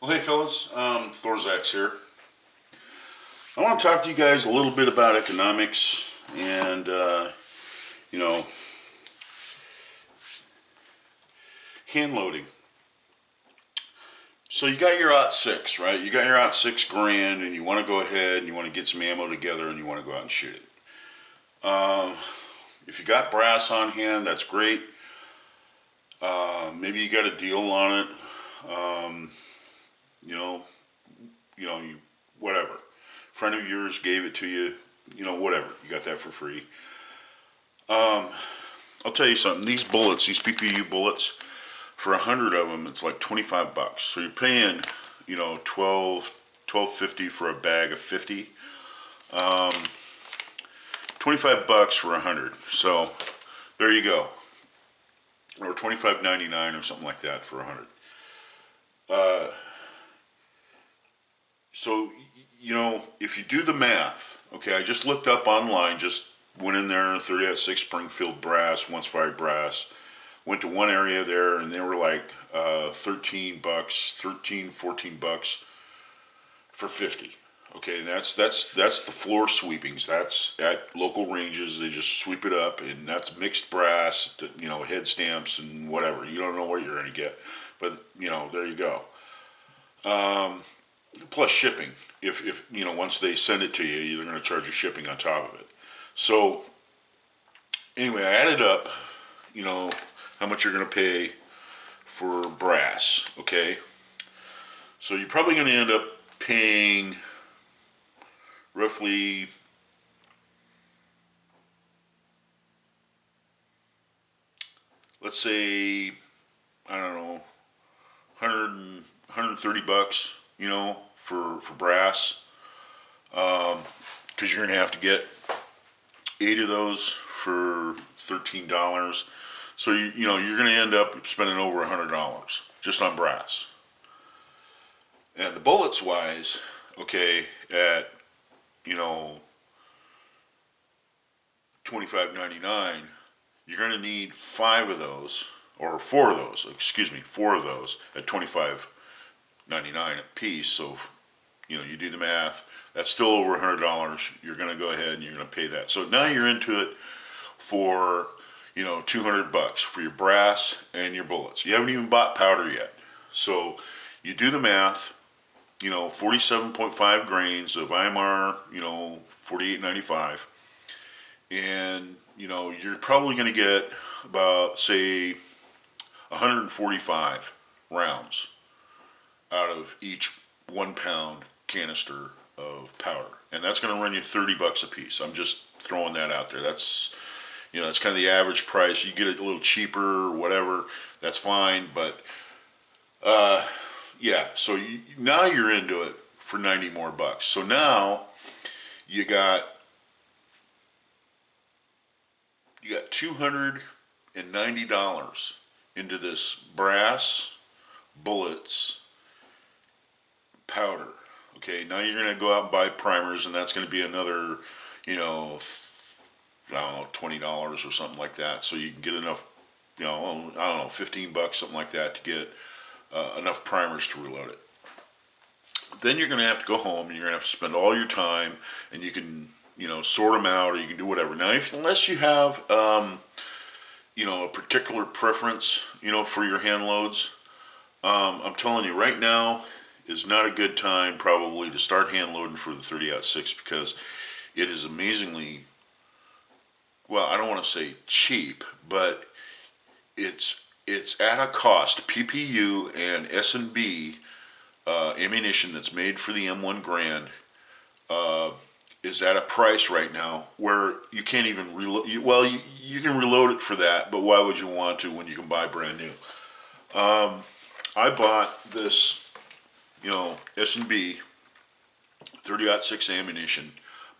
Well, hey fellas, Thorzax here. I want to talk to you guys a little bit about economics and, you know, hand loading. So you got your /6, right? You got your /6 Garand, and you want to go ahead and you want to get some ammo together and you want to go out and shoot it. If you got brass on hand, that's great. Maybe you got a deal on it. Whatever. Friend of yours gave it to you, whatever. You got that for free. I'll tell you something. These bullets, these PPU bullets, for 100 of them, it's like $25. So you're paying, $12.50 for a bag of 50. $25 for 100. So there you go. Or $25.99 or something like that for 100. So, if you do the math, okay, I just looked up online, just went in there, 30-06 Springfield brass, once fired brass, went to one area there, and they were like $13, $14 for 50. Okay, and that's the floor sweepings. That's at local ranges. They just sweep it up, and that's mixed brass, head stamps and whatever. You don't know what you're going to get, but there you go. Plus shipping. If once they send it to you, they're going to charge you shipping on top of it. So anyway, I added up, how much you're going to pay for brass. Okay, so you're probably going to end up paying roughly let's say, I don't know, 130 bucks, for brass, because you're going to have to get 8 of those for $13. So you're going to end up spending over $100 just on brass. And the bullets wise, okay, at $25.99, you're going to need 5 of those, or 4 of those, at $25.99 a piece. So you do the math, that's still over $100. You're going to go ahead and you're going to pay that. So now you're into it for $200 for your brass and your bullets. You haven't even bought powder yet. So you do the math, 47.5 grains of IMR, 48.95, and you're probably going to get about, say, 145 rounds out of each 1 pound canister of powder, and that's going to run you $30 a piece. I'm just throwing that out there. That's that's kind of the average price. You get it a little cheaper or whatever, that's fine, but yeah, so now you're into it for 90 more bucks. So now you got $290 into this brass, bullets, powder. Okay, now you're going to go out and buy primers, and that's going to be another, I don't know, $20 or something like that. So you can get enough, I don't know, $15, something like that, to get enough primers to reload it. Then you're going to have to go home and you're going to have to spend all your time, and you can, sort them out, or you can do whatever. Now, unless you have, a particular preference, for your hand loads, I'm telling you right now is not a good time probably to start hand loading for the 30-06, because it is amazingly, well, I don't want to say cheap, but it's at a cost. PPU and S&B ammunition that's made for the M-1 Garand is at a price right now where you can't even reload. Well, you can reload it for that, but why would you want to when you can buy brand new? I bought this, S&B 30-06 ammunition.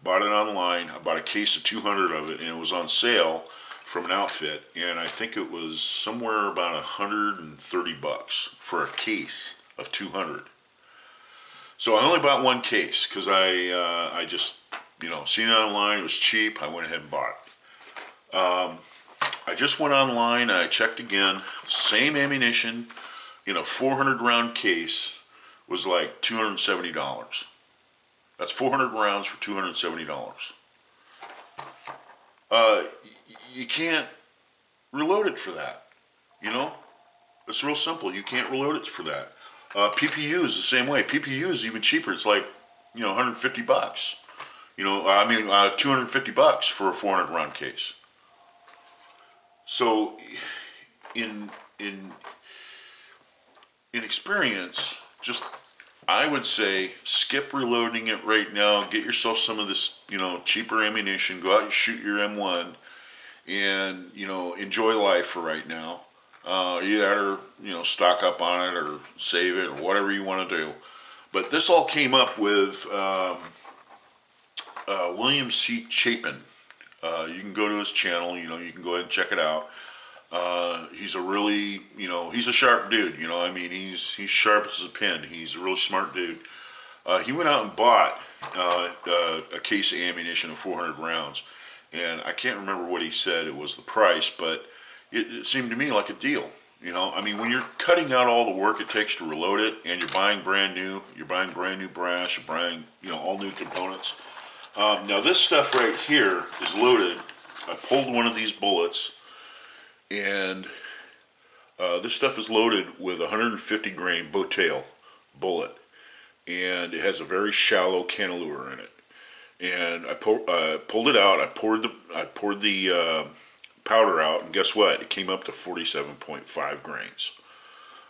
Bought it online. I bought a case of 200 of it, and it was on sale from an outfit, and I think it was somewhere about $130 for a case of 200. So I only bought one case because I just seen it online. It was cheap. I went ahead and bought it. I just went online. I checked again. Same ammunition in a 400 round case was like $270. That's 400 rounds for $270. You can't reload it for that. You know, it's real simple. You can't reload it for that. PPU is the same way. PPU is even cheaper. It's like, $150. $250 for a 400 round case. So, in experience, I would say skip reloading it right now. Get yourself some of this, cheaper ammunition. Go out and shoot your M1, and enjoy life for right now. Either stock up on it or save it or whatever you want to do. But this all came up with William C. Chapin. You can go to his channel. You can go ahead and check it out. He's a really, he's a sharp dude. He's sharp as a pin. He's a really smart dude. He went out and bought a case of ammunition of 400 rounds, and I can't remember what he said it was the price, but it seemed to me like a deal. When you're cutting out all the work it takes to reload it, and you're buying brand new brass, you're buying all new components. Now this stuff right here is loaded. I pulled one of these bullets, and this stuff is loaded with a 150 grain bow tail bullet, and it has a very shallow cantilever in it. And I pulled it out. I poured the powder out, and guess what? It came up to 47.5 grains.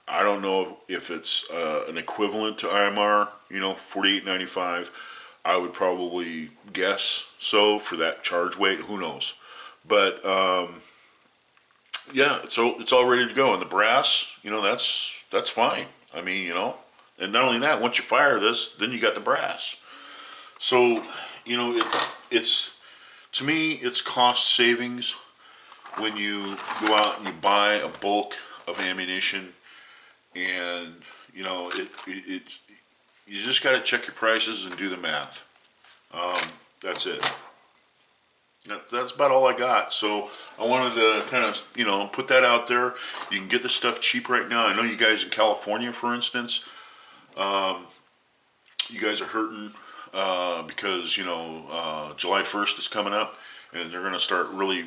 I don't know if it's an equivalent to IMR, 48.95. I would probably guess so for that charge weight. Who knows? But yeah, so it's all ready to go. And the brass, that's fine. And not only that, once you fire this, then you got the brass. So, it's to me, it's cost savings when you go out and you buy a bulk of ammunition, and you just got to check your prices and do the math. That's it. That's about all I got. So I wanted to kind of, put that out there. You can get this stuff cheap right now. I know you guys in California, for instance, you guys are hurting because, July 1st is coming up, and they're going to start really,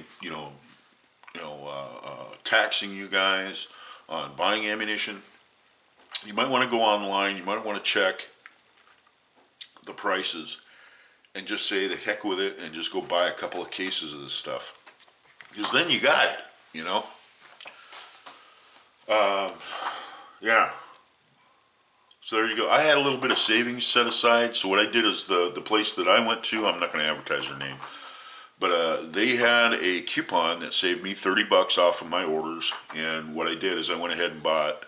taxing you guys on buying ammunition. You might want to go online. You might want to check the prices and just say the heck with it and just go buy a couple of cases of this stuff, because then you got it. Yeah. So there you go. I had a little bit of savings set aside. So what I did is the place that I went to, I'm not going to advertise their name, but they had a coupon that saved me $30 off of my orders. And what I did is I went ahead and bought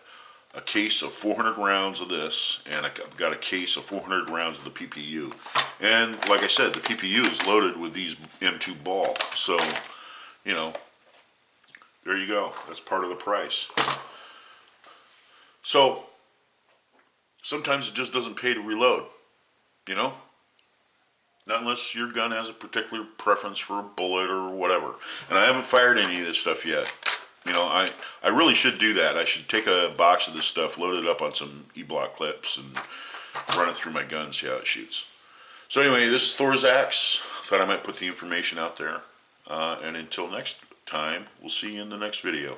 a case of 400 rounds of this, and I got a case of 400 rounds of the PPU. And like I said, the PPU is loaded with these M2 ball. So, there you go. That's part of the price. So, sometimes it just doesn't pay to reload, Not unless your gun has a particular preference for a bullet or whatever. And I haven't fired any of this stuff yet. I really should do that. I should take a box of this stuff, load it up on some E-block clips, and run it through my gun, see how it shoots. So anyway, this is Thor's Axe. Thought I might put the information out there. And until next time, we'll see you in the next video.